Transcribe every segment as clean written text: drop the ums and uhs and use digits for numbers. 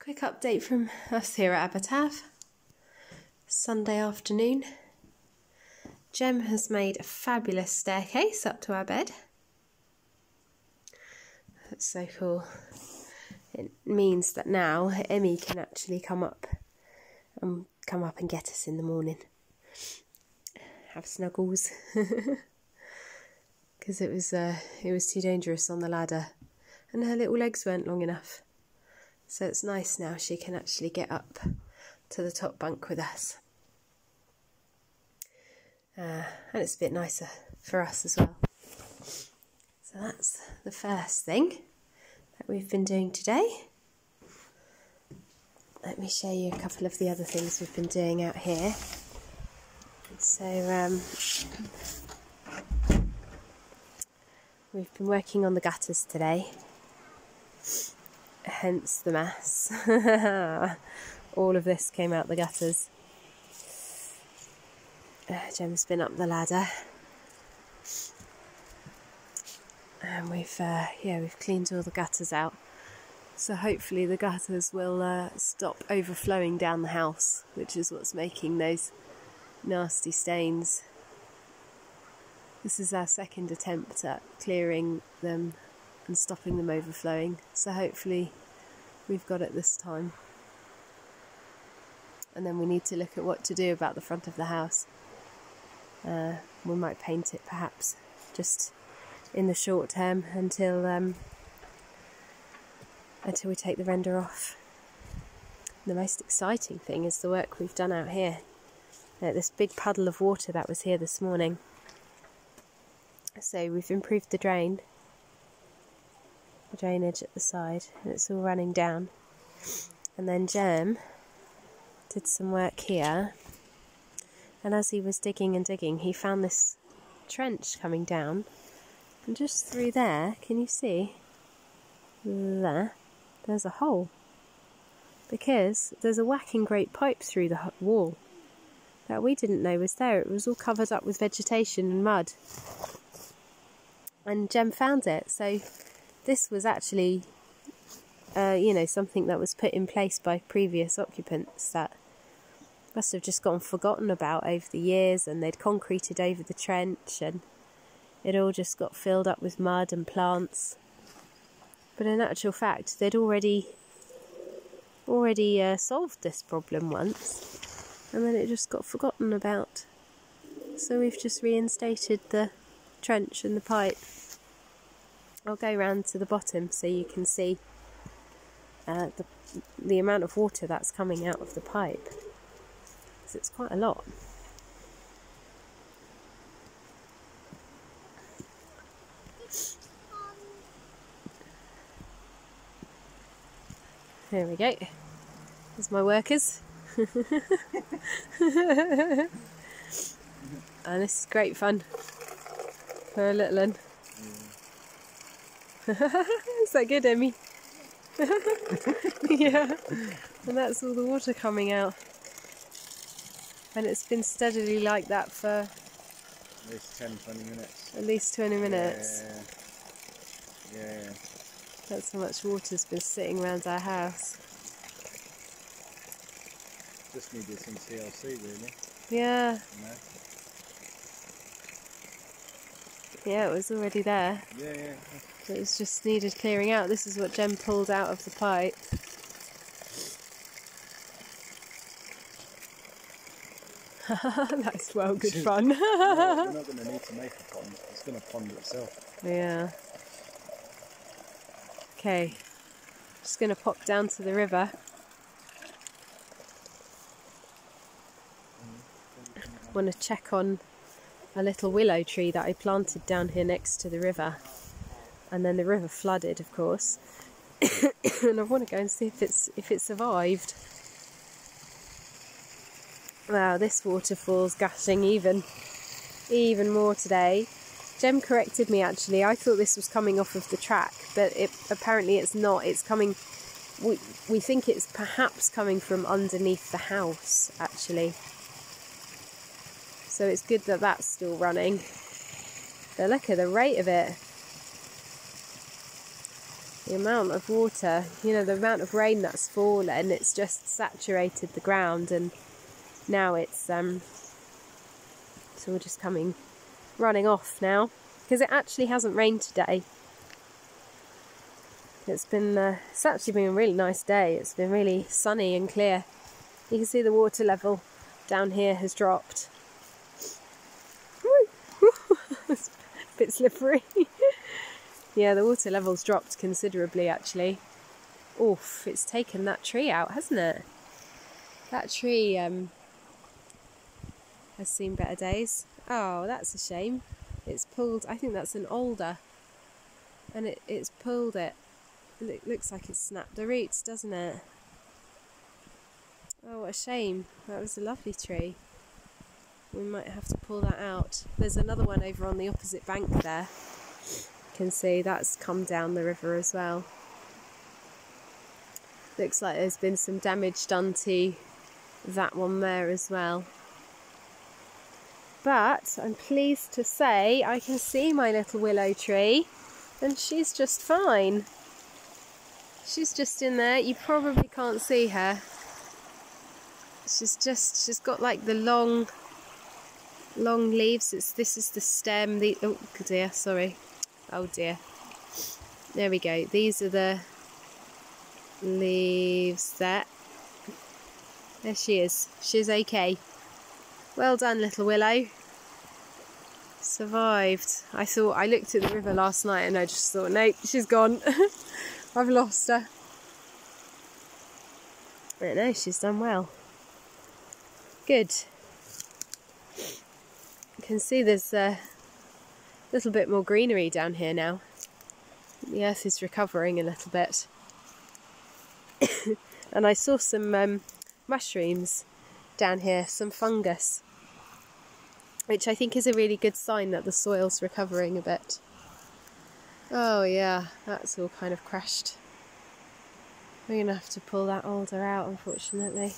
Quick update from us here at Abertav. Sunday afternoon. Jem has made a fabulous staircase up to our bed. That's so cool. It means that now Emmy can actually come up and get us in the morning. Have snuggles. Because it was too dangerous on the ladder and her little legs weren't long enough. So it's nice now she can actually get up to the top bunk with us. And it's a bit nicer for us as well. So that's the first thing that we've been doing today. Let me show you a couple of the other things we've been doing out here. So we've been working on the gutters today. Hence the mess. All of this came out the gutters. Jem's been up the ladder, and we've cleaned all the gutters out. So hopefully the gutters will stop overflowing down the house, which is what's making those nasty stains. This is our second attempt at clearing them and stopping them overflowing, so hopefully we've got it this time. And then we need to look at what to do about the front of the house. We might paint it perhaps, just in the short term until we take the render off. The most exciting thing is the work we've done out here. This big puddle of water that was here this morning. So we've improved the drainage at the side, and it's all running down. And then Jem did some work here, and as he was digging and digging, he found this trench coming down, and just through there, can you see? There's a hole, because there's a whacking great pipe through the wall that we didn't know was there. It was all covered up with vegetation and mud, and Jem found it. So this was actually, something that was put in place by previous occupants that must have just gotten forgotten about over the years, and they'd concreted over the trench and it all just got filled up with mud and plants. But in actual fact, they'd already solved this problem once, and then it just got forgotten about. So we've just reinstated the trench and the pipe. I'll go round to the bottom so you can see the amount of water that's coming out of the pipe. So it's quite a lot. There we go. There's my workers. And this is great fun for a little one. Is that good, Emmy? Yeah. And that's all the water coming out. And it's been steadily like that for at least 10-20 minutes. At least 20 minutes. Yeah. That's how much water's been sitting around our house. Just needed some TLC, really. Yeah. You know? Yeah, it was already there. Yeah. It was just needed clearing out. This is what Jem pulled out of the pipe. That's well good fun. We're not going to need to make a pond. It's going to pond itself. Yeah. Okay. Just going to pop down to the river. Want to check on a little willow tree that I planted down here next to the river, and then the river flooded, of course. And I want to go and see if it survived. Wow, this waterfall's gushing even more today. Jem corrected me actually. I thought this was coming off of the track, but apparently it's not. It's coming. We think it's perhaps coming from underneath the house actually. So it's good that that's still running. But look at the rate of it. The amount of water, the amount of rain that's fallen, it's just saturated the ground, and now it's all just running off now, because it actually hasn't rained today. It's actually been a really nice day. It's been really sunny and clear. You can see the water level down here has dropped. It's a bit slippery. Yeah, the water level's dropped considerably actually. Oof, it's taken that tree out, hasn't it? That tree has seen better days. Oh, that's a shame. It's pulled, I think that's an alder, and it's pulled it. It looks like it's snapped the roots, doesn't it? Oh, what a shame. That was a lovely tree. We might have to pull that out. There's another one over on the opposite bank there. You can see that's come down the river as well. Looks like there's been some damage done to that one there as well. But I'm pleased to say I can see my little willow tree, and she's just fine. She's just in there. You probably can't see her. She's got like the long leaves. This is the stem. Oh dear, sorry. Oh dear. There we go. These are the leaves there. There she is. She's okay. Well done, little Willow. Survived. I looked at the river last night and I just thought, nope, she's gone. I've lost her. But no, she's done well. Good. You can see there's a little bit more greenery down here now. The earth is recovering a little bit. And I saw some mushrooms down here, some fungus, which I think is a really good sign that the soil's recovering a bit. Oh yeah, that's all kind of crashed. We're going to have to pull that alder out, unfortunately.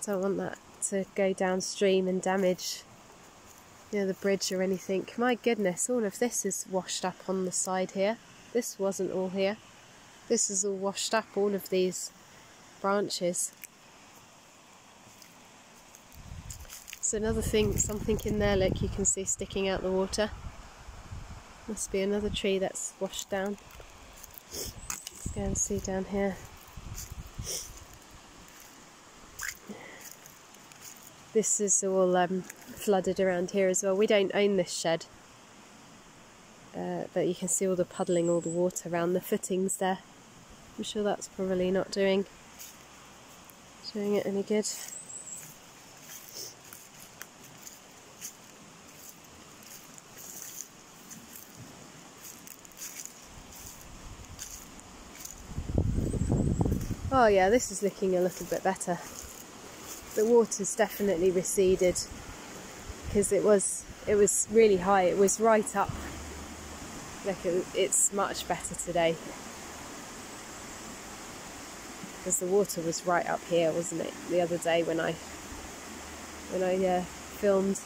Don't want that to go downstream and damage the bridge or anything. My goodness, all of this is washed up on the side here. This wasn't all here. This is all washed up, all of these branches. So another thing, something in there, look, you can see sticking out the water. Must be another tree that's washed down. Let's go and see down here. This is all flooded around here as well. We don't own this shed, but you can see all the puddling, all the water around the footings there. I'm sure that's probably not doing it any good. Oh yeah, this is looking a little bit better. The water's definitely receded, because it was really high. It was right up. Look, it's much better today, because the water was right up here, wasn't it, the other day when I filmed.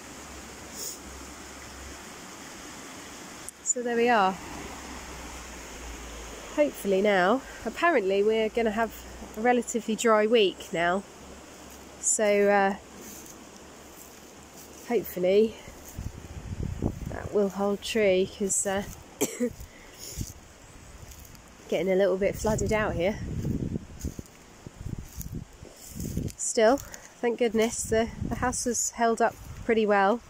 So there we are. Hopefully now, apparently we're going to have a relatively dry week now, so hopefully that will hold true, because getting a little bit flooded out here. Still, thank goodness, the house was held up pretty well.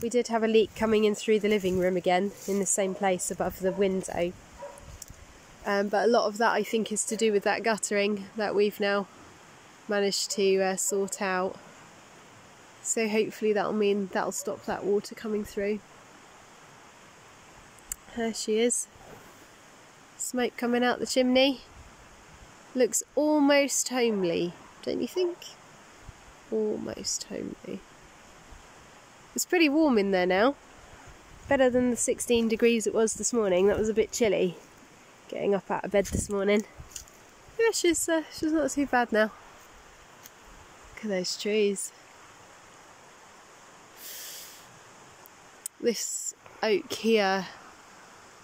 We did have a leak coming in through the living room again, in the same place above the window. But a lot of that, I think, is to do with that guttering that we've now managed to sort out. So hopefully that'll mean that'll stop that water coming through. There she is. Smoke coming out the chimney. Looks almost homely, don't you think? Almost homely. It's pretty warm in there now. Better than the 16 degrees it was this morning. That was a bit chilly. Getting up out of bed this morning. Yeah, she's not too bad now. Look at those trees. This oak here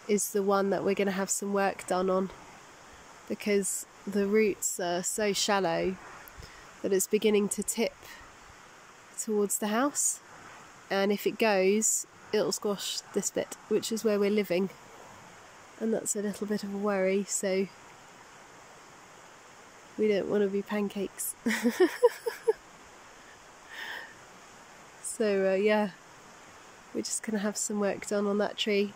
is the one that we're going to have some work done on, because the roots are so shallow that it's beginning to tip towards the house, and if it goes, it'll squash this bit, which is where we're living, and that's a little bit of a worry, so we don't want to be pancakes. So yeah, we're just going to have some work done on that tree.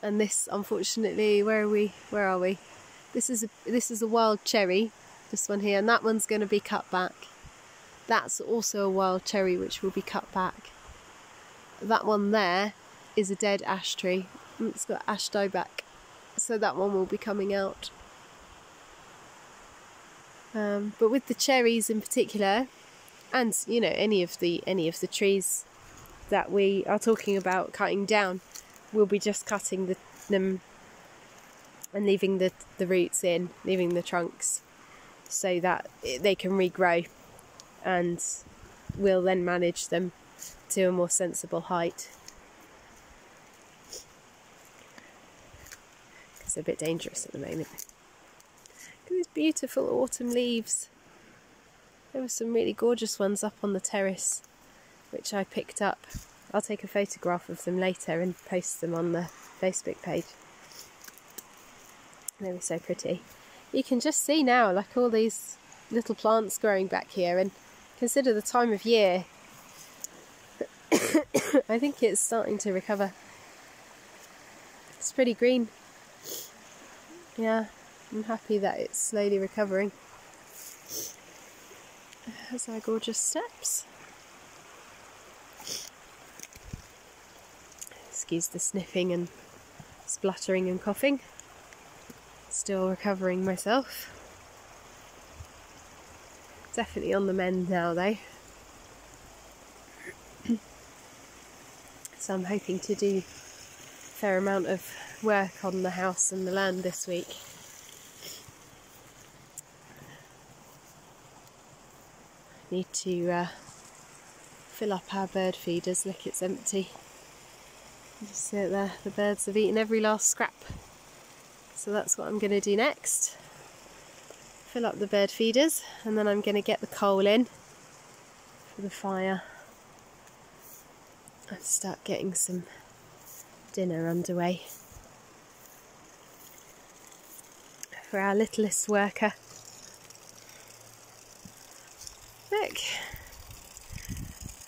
And this, unfortunately, where are we? This is a wild cherry, this one here, and that one's going to be cut back. That's also a wild cherry which will be cut back. That one there is a dead ash tree. It's got ash dieback, so that one will be coming out. But with the cherries in particular, and you know, any of the trees that we are talking about cutting down, we'll be just cutting them and leaving the roots in, leaving the trunks, so that they can regrow, and we'll then manage them to a more sensible height. It's a bit dangerous at the moment. Look at these beautiful autumn leaves. There were some really gorgeous ones up on the terrace, which I picked up. I'll take a photograph of them later and post them on the Facebook page. They were so pretty. You can just see now, like, all these little plants growing back here, and consider the time of year. I think it's starting to recover. It's pretty green. Yeah, I'm happy that it's slowly recovering. There's our gorgeous steps. Excuse the sniffing and spluttering and coughing. Still recovering myself. Definitely on the mend now though. So I'm hoping to do a fair amount of work on the house and the land this week. Need to fill up our bird feeders. Look, it's empty. You just see it there, the birds have eaten every last scrap. So that's what I'm going to do next. Fill up the bird feeders, and then I'm going to get the coal in for the fire and start getting some dinner underway for our littlest worker. Look,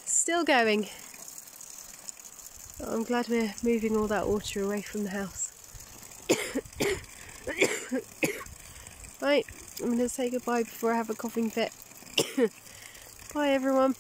still going. Oh, I'm glad we're moving all that water away from the house. Right, I'm going to say goodbye before I have a coughing fit. Bye everyone.